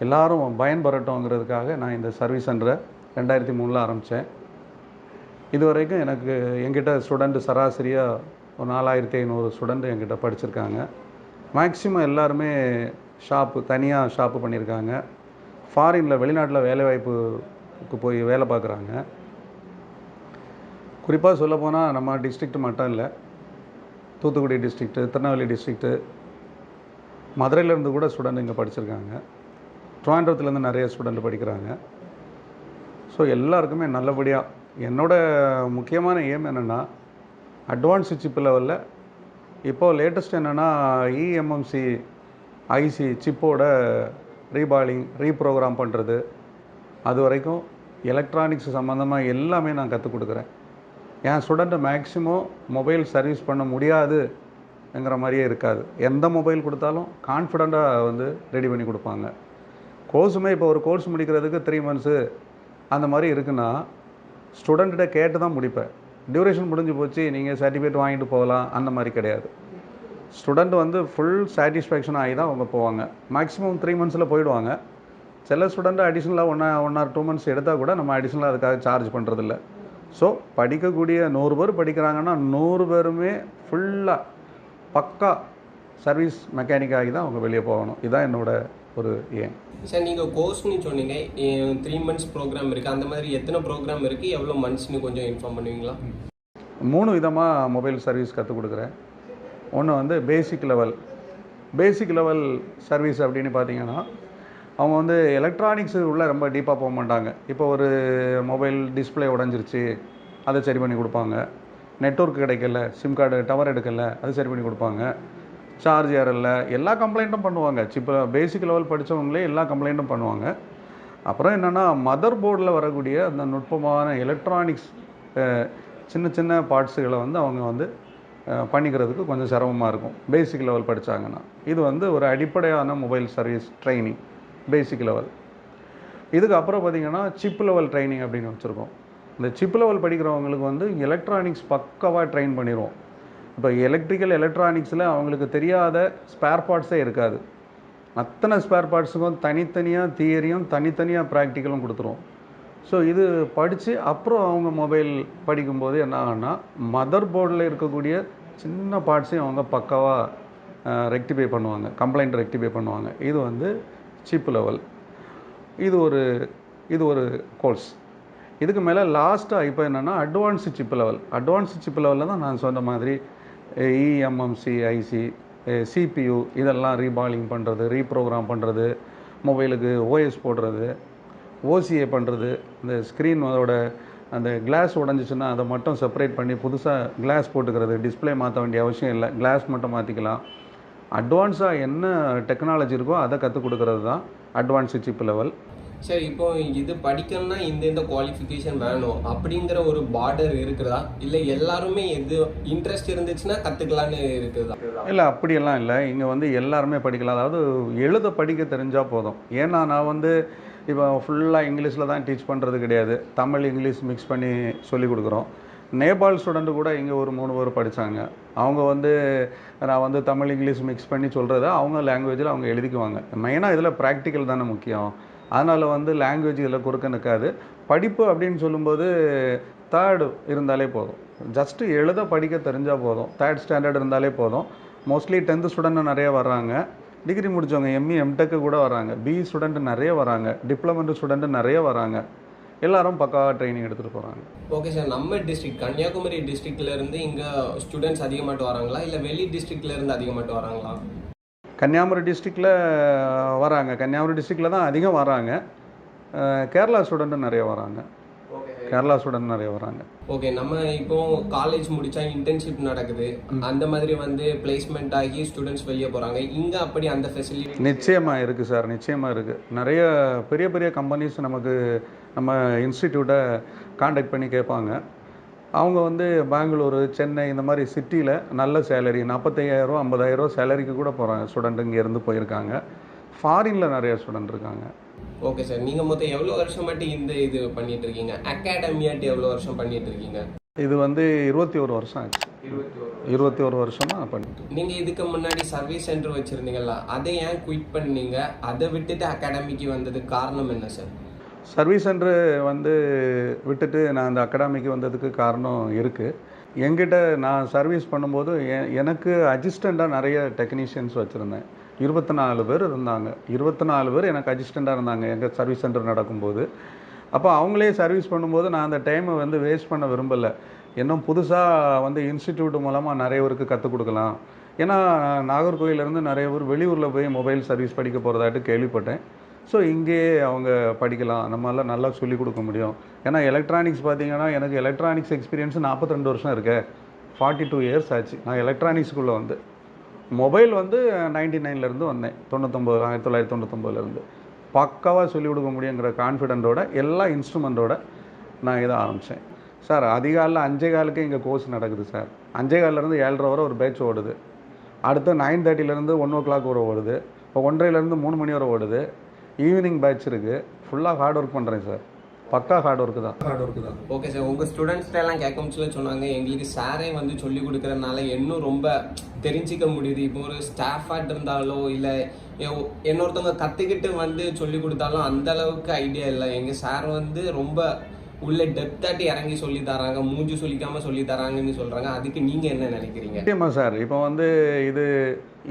எல்லோரும் பயன்பெறட்டும்ங்கிறதுக்காக நான் இந்த சர்வீஸ் சென்டரை 2003 ஆரம்பித்தேன். இது வரைக்கும் என்கிட்ட ஸ்டூடெண்ட் சராசரியாக ஒரு 4500 ஸ்டூடெண்ட் என்கிட்ட படிச்சிருக்காங்க. மேக்ஸிமம் எல்லாருமே தனியாக ஷாப்பு பண்ணியிருக்காங்க. ஃபாரினில் வெளிநாட்டில் வேலைவாய்ப்புக்கு போய் வேலை பார்க்குறாங்க. குறிப்பாக சொல்லப்போனால் நம்ம டிஸ்ட்ரிக்ட் மட்டும் இல்லை, தூத்துக்குடி டிஸ்ட்ரிக்ட்டு, திருநெல்வேலி டிஸ்ட்ரிக்ட்டு, மதுரையிலேருந்து கூட ஸ்டூடெண்ட் இங்கே படிச்சிருக்காங்க. ட்ரிவாண்ட்ரத்துலேருந்து நிறைய ஸ்டூடெண்ட் படிக்கிறாங்க. ஸோ எல்லாருக்குமே நல்லபடியாக, என்னோடய முக்கியமான எய்ம் என்னென்னா, அட்வான்ஸு சிப் லெவலில் இப்போது லேட்டஸ்ட் என்னென்னா இஎம்எம்சி ஐசி சிப்போட ரீப்ரோக்ராம் பண்ணுறது, அது வரைக்கும் எலக்ட்ரானிக்ஸ் சம்மந்தமாக எல்லாமே நான் கற்றுக் கொடுக்குறேன். என் ஸ்டூடெண்ட்டை மேக்ஸிமம் மொபைல் சர்வீஸ் பண்ண முடியாதுங்கிற மாதிரியே இருக்காது. எந்த மொபைல் கொடுத்தாலும் கான்ஃபிடெண்ட்டாக வந்து ரெடி பண்ணி கொடுப்பாங்க. கோர்ஸுமே இப்போ ஒரு கோர்ஸ் முடிக்கிறதுக்கு 3 மந்த்ஸு அந்த மாதிரி இருக்குன்னா ஸ்டூடெண்ட்டிட்ட கேட்டு தான் முடிப்பேன். டியூரேஷன் முடிஞ்சு போச்சு, நீங்கள் சர்டிஃபிகேட் வாங்கிட்டு போகலாம் அந்த மாதிரி கிடையாது. ஸ்டூடெண்ட் வந்து ஃபுல் சாட்டிஸ்ஃபேக்ஷன் ஆகி தான் அவங்க போவாங்க. மேக்ஸிமம் 3 மந்த்ஸில் போயிடுவாங்க. சில ஸ்டூடெண்ட் அடிஷ்னலாக 1 or 2 மந்த்ஸ் எடுத்தால் கூட நம்ம அடிஷ்னலாக அதுக்காக சார்ஜ் பண்ணுறதில்ல. ஸோ படிக்கக்கூடிய 100 பேர் படிக்கிறாங்கன்னா 100 பேருமே ஃபுல்லாக பக்கா சர்வீஸ் மெக்கானிக் ஆகி தான் அவங்க வெளியே போகணும். இதுதான் என்னோட ஒரு ஏம். சார் நீங்கள் கோர்ஸ்னு சொன்னீங்க, 3 மந்த்ஸ் ப்ரோக்ராம் இருக்குது, அந்த மாதிரி எத்தனை ப்ரோக்ராம் இருக்குது, எவ்வளோ மந்த்ஸ்னு கொஞ்சம் இன்ஃபார்ம் பண்ணுவீங்களா? 3 விதமாக மொபைல் சர்வீஸ் கற்றுக் கொடுக்குறேன். ஒன்று வந்து பேசிக் லெவல் சர்வீஸ் அப்படின்னு பார்த்தீங்கன்னா, அவங்க வந்து எலக்ட்ரானிக்ஸு உள்ளே ரொம்ப டீப்பாக போக மாட்டாங்க. இப்போ ஒரு மொபைல் டிஸ்பிளே உடஞ்சிருச்சு, அதை சரி பண்ணி கொடுப்பாங்க. நெட்வொர்க் கிடைக்கல, சிம் கார்டு டவர் எடுக்கல, அது சரி பண்ணி கொடுப்பாங்க. சார்ஜ் ஏறல, எல்லா கம்ப்ளைண்ட்டும் பண்ணுவாங்க. இப்போ பேசிக் லெவல் படித்தவங்களே எல்லா கம்ப்ளைண்ட்டும் பண்ணுவாங்க. அப்புறம் என்னென்னா, மதர் போர்டில் வரக்கூடிய அந்த நுட்பமான எலக்ட்ரானிக்ஸ் சின்ன சின்ன பார்ட்ஸுகளை வந்து அவங்க வந்து பண்ணிக்கிறதுக்கு கொஞ்சம் சிரமமாக இருக்கும் பேசிக் லெவல் படித்தாங்கன்னா. இது வந்து ஒரு அடிப்படையான mobile service training basic level. இதுக்கப்புறம் பார்த்திங்கன்னா சிப் லெவல் ட்ரைனிங் அப்படின்னு வச்சுருக்கோம். இந்த சிப் லெவல் படிக்கிறவங்களுக்கு வந்து எலக்ட்ரானிக்ஸ் பக்காவாக ட்ரெயின் பண்ணிடுவோம். இப்போ எலக்ட்ரானிக்ஸில் அவங்களுக்கு தெரியாத ஸ்பேர் பார்ட்ஸே இருக்காது. அத்தனை ஸ்பேர் பார்ட்ஸுக்கும் தனித்தனியாக தியரியும் தனித்தனியாக ப்ராக்டிக்கலும் கொடுத்துருவோம். ஸோ இது படித்து அப்புறம் அவங்க மொபைல் படிக்கும்போது என்ன ஆகுன்னா, மதர் போர்டில் இருக்கக்கூடிய சின்ன பார்ட்ஸையும் அவங்க பக்காவாக ரெக்டிஃபை பண்ணுவாங்க, கம்ப்ளைண்ட் ரெக்டிஃபை பண்ணுவாங்க. இது வந்து சிப் லெவல். இது ஒரு கோர்ஸ். இதுக்கு மேலே லாஸ்ட்டாக இப்போ என்னென்னா அட்வான்ஸு சிப் லெவலில் தான் நான் சொன்ன மாதிரி இஎம்எம்சி, ஐசி, சிபியு இதெல்லாம் ரீபாலிங் பண்ணுறது, ரீப்ரோக்ராம் பண்ணுறது, மொபைலுக்கு ஓஎஸ் போடுறது, ஓசிஏ பண்ணுறது, இந்த ஸ்க்ரீனோட அந்த கிளாஸ் உடஞ்சிச்சுன்னா அதை மட்டும் செப்பரேட் பண்ணி புதுசாக கிளாஸ் போட்டுக்கிறது. டிஸ்பிளே மாற்ற வேண்டிய அவசியம் இல்லை, கிளாஸ் மட்டும் மாற்றிக்கலாம். அட்வான்ஸாக என்ன டெக்னாலஜி இருக்கோ அதை கற்றுக் கொடுக்கறது தான் அட்வான்ஸு சிப் லெவல். சரி, இப்போ இது படிக்கணும்னா இந்த குவாலிஃபிகேஷன் வேணும் அப்படிங்கிற ஒரு பார்டர் இருக்குதா, இல்லை எல்லாருமே எது இன்ட்ரெஸ்ட் இருந்துச்சுன்னா கற்றுக்கலான்னு இருக்குதா? இல்லை, அப்படியெல்லாம் இல்லை. இங்கே வந்து எல்லாருமே படிக்கலாம். அதாவது எழுத படிக்க தெரிஞ்சால் போதும். ஏன்னா நான் வந்து இப்போ ஃபுல்லாக இங்கிலீஷில் தான் டீச் பண்ணுறது கிடையாது. தமிழ் இங்கிலீஷ் மிக்ஸ் பண்ணி சொல்லிக் கொடுக்குறோம். நேபாள் ஸ்டூடெண்ட்டு கூட இங்கே ஒரு 3 பேர் படித்தாங்க. அவங்க வந்து நான் வந்து தமிழ் இங்கிலீஷ் மிக்ஸ் பண்ணி சொல்கிறத அவங்க லாங்குவேஜில் அவங்க எழுதிக்குவாங்க. மெயினாக இதில் ப்ராக்டிக்கல் தானே முக்கியம். அதனால் வந்து லாங்குவேஜ் இதில் குறுக்க நிற்காது. படிப்பு அப்படின்னு சொல்லும்போது 3rd இருந்தாலே போதும். ஜஸ்ட்டு எழுத படிக்க தெரிஞ்சால் போதும். 3rd ஸ்டாண்டர்ட் இருந்தாலே போதும். மோஸ்ட்லி 10th ஸ்டூடெண்ட் நிறைய வர்றாங்க. டிகிரி முடித்தவங்க எம்இ எம்டெக்கு கூட வராங்க. பிஇ ஸ்டூடெண்ட் நிறைய வராங்க. டிப்ளமெண்ட் ஸ்டூடெண்ட் நிறைய வராங்க. எல்லாரும் பக்காவாக ட்ரைனிங் எடுத்துகிட்டு போகிறாங்க. ஓகே சார், நம்ம டிஸ்ட்ரிக்ட் கன்னியாகுமரி டிஸ்ட்ரிக்ட்லேருந்து இங்கே ஸ்டூடெண்ட்ஸ் அதிகமாட்டு வராங்களா, இல்லை வெளி டிஸ்ட்ரிக்ட்லேருந்து அதிகமாட்டு வராங்களா? கன்னியாகுமரி டிஸ்ட்ரிக்டில் வராங்க. கன்னியாகுமரி டிஸ்ட்ரிக்டில் தான் அதிகம் வராங்க. கேரளா ஸ்டூடெண்ட்டு நிறைய வராங்க. ஓகே, நம்ம இப்போ காலேஜ் முடிச்சா இன்டர்ன்ஷிப் நடக்குது, அந்த மாதிரி வந்து பிளேஸ்மெண்ட் ஆகி ஸ்டூடெண்ட்ஸ் வெளியே போகிறாங்க. இங்கே அப்படி அந்த ஃபெசிலிட்டி நிச்சயமாக இருக்குது சார், நிச்சயமாக இருக்குது. நிறைய பெரிய பெரிய கம்பெனிஸ் நமக்கு நம்ம இன்ஸ்டிடியூட்டை காண்டாக்ட் பண்ணி கேட்பாங்க. அவங்க வந்து பெங்களூரு, சென்னை இந்த மாதிரி சிட்டியில் நல்ல சேலரி 45,000 50,000 சேலரிக்கு கூட போகிறாங்க. ஸ்டூடெண்ட் இங்கேருந்து போயிருக்காங்க. ஃபாரினில் நிறைய ஸ்டூடெண்ட் இருக்காங்க. ஓகே சார், நீங்கள் மொத்தம் எவ்வளோ வருஷமாட்டி இது பண்ணிட்டு இருக்கீங்க? அகாடமியாட்டி எவ்வளோ வருஷம் பண்ணிட்டு இருக்கீங்க? இது வந்து 21 வருஷம் ஆச்சு. 21 வருஷமாக பண்ணிட்டு. நீங்கள் இதுக்கு முன்னாடி சர்வீஸ் சென்டர் வச்சுருந்தீங்கல்ல, அதை ஏன் குயிட் பண்ணீங்க? அதை விட்டுட்டு அகாடமிக்கு வந்ததுக்கு காரணம் என்ன சார்? சர்வீஸ் சென்டர் வந்து விட்டுட்டு நான் அந்த அகாடமிக்கு வந்ததுக்கு காரணம் இருக்குது. என்கிட்ட நான் சர்வீஸ் பண்ணும்போது எனக்கு அசிஸ்டண்ட்டாக நிறைய டெக்னீஷியன்ஸ் வச்சுருந்தேன். 24 பேர் இருந்தாங்க. 24 பேர் எனக்கு அசிஸ்டண்ட்டாக இருந்தாங்க எங்கள் சர்வீஸ் சென்டர் நடக்கும்போது. அப்போ அவங்களே சர்வீஸ் பண்ணும்போது நான் அந்த டைமை வந்து வேஸ்ட் பண்ண விரும்பலை. இன்னும் புதுசாக வந்து இன்ஸ்டிடியூட் மூலமாக நிறைய பேருக்கு கற்றுக் கொடுக்கலாம். ஏன்னா நாகர்கோயிலேருந்து நிறைய பேர் வெளியூரில் போய் மொபைல் சர்வீஸ் படிக்க போகிறதாட்டு கேள்விப்பட்டேன். ஸோ இங்கேயே அவங்க படிக்கலாம், நம்மளால் நல்லா சொல்லிக் கொடுக்க முடியும். ஏன்னா எலக்ட்ரானிக்ஸ் பார்த்திங்கன்னா எனக்கு எலக்ட்ரானிக்ஸ் எக்ஸ்பீரியன்ஸ் 42 வருஷம் இருக்கு. 42 இயர்ஸ் ஆச்சு நான் எலக்ட்ரானிக்ஸ்குள்ளே வந்து. மொபைல் வந்து 99லேருந்து வந்தேன். 1999லேருந்து பக்காவாக சொல்லிக் கொடுக்க முடியுங்கிற கான்ஃபிடென்ட்டோட எல்லா இன்ஸ்ட்ருமெண்ட்டோட நான் இதை ஆரம்பித்தேன். சார் அதிகாலையில் 5:15 இங்கே கோர்ஸ் நடக்குது சார். 5:15லேருந்து 7:30 வரை ஒரு பேட்ச் ஓடுது. அடுத்து 9:30லேருந்து 1 o'clock வரை ஓடுது. இப்போ 1:30லேருந்து 3 மணி வரை ஓடுது. ஈவினிங் பேட்ச் இருக்குது. ஃபுல்லாக ஹார்ட் ஒர்க் பண்ணுறேன் சார். பக்கா ஹார்ட் ஒர்க்கு தான். ஓகே சார், உங்கள் ஸ்டூடெண்ட்ஸ்கிட்ட எல்லாம் கேட்கமுச்சுல சொன்னாங்க, எங்களுக்கு சாரே வந்து சொல்லி கொடுக்குறதுனால இன்னும் ரொம்ப தெரிஞ்சிக்க முடியுது. இப்போ ஒரு ஸ்டாஃபாக இருந்தாலோ இல்லை இன்னொருத்தவங்க கற்றுக்கிட்டு வந்து சொல்லி கொடுத்தாலும் அந்த அளவுக்கு ஐடியா இல்லை. எங்கள் சார் வந்து ரொம்ப உள்ள டெப்த்தாட்டி இறங்கி சொல்லி தராங்க, மூஞ்சி சொல்லிக்காமல் சொல்லி தராங்கன்னு சொல்கிறாங்க. அதுக்கு நீங்கள் என்ன நினைக்கிறீங்க? நிச்சயமாக சார். இப்போ வந்து இது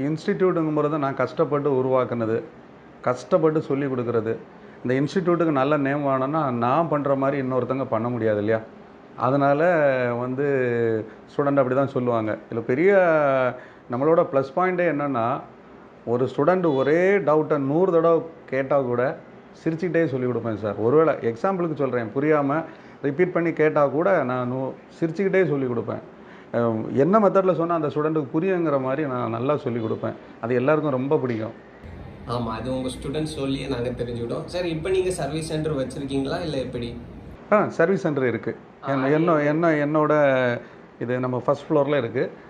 இன்ஸ்டிடியூட்டுங்கும்போது நான் கஷ்டப்பட்டு உருவாக்குனது, கஷ்டப்பட்டு சொல்லி கொடுக்குறது. இந்த இன்ஸ்டிடியூட்டுக்கு நல்ல நேம் வேணும்னா நான் பண்ணுற மாதிரி இன்னொருத்தங்க பண்ண முடியாது இல்லையா? அதனால் வந்து ஸ்டூடெண்ட் அப்படி தான் சொல்லுவாங்க. இதில் பெரிய நம்மளோட ப்ளஸ் பாயிண்ட்டே என்னென்னா, ஒரு ஸ்டூடெண்ட் ஒரே டவுட்டை 100 தடவை கேட்டால் கூட சிரிச்சுக்கிட்டே சொல்லிக் கொடுப்பேன் சார். ஒருவேளை எக்ஸாம்பிளுக்கு சொல்கிறேன், புரியாமல் ரிப்பீட் பண்ணி கேட்டால் கூட நான் சிரிச்சுக்கிட்டே சொல்லிக் கொடுப்பேன். என்ன மெத்தடில் சொன்னால் அந்த ஸ்டூடெண்ட்டுக்கு புரியுங்கிற மாதிரி நான் நல்லா சொல்லிக் கொடுப்பேன். அது எல்லாருக்கும் ரொம்ப பிடிக்கும். ஆமாம், அது உங்கள் ஸ்டூடெண்ட்ஸ் சொல்லியே நாங்கள் தெரிஞ்சுக்கிட்டோம். சார், இப்போ நீங்கள் சர்வீஸ் சென்டர் வச்சுருக்கீங்களா இல்லை எப்படி? சர்வீஸ் சென்டர் இருக்குது. என்னோட இது நம்ம ஃபஸ்ட் ஃப்ளோரில் இருக்குது.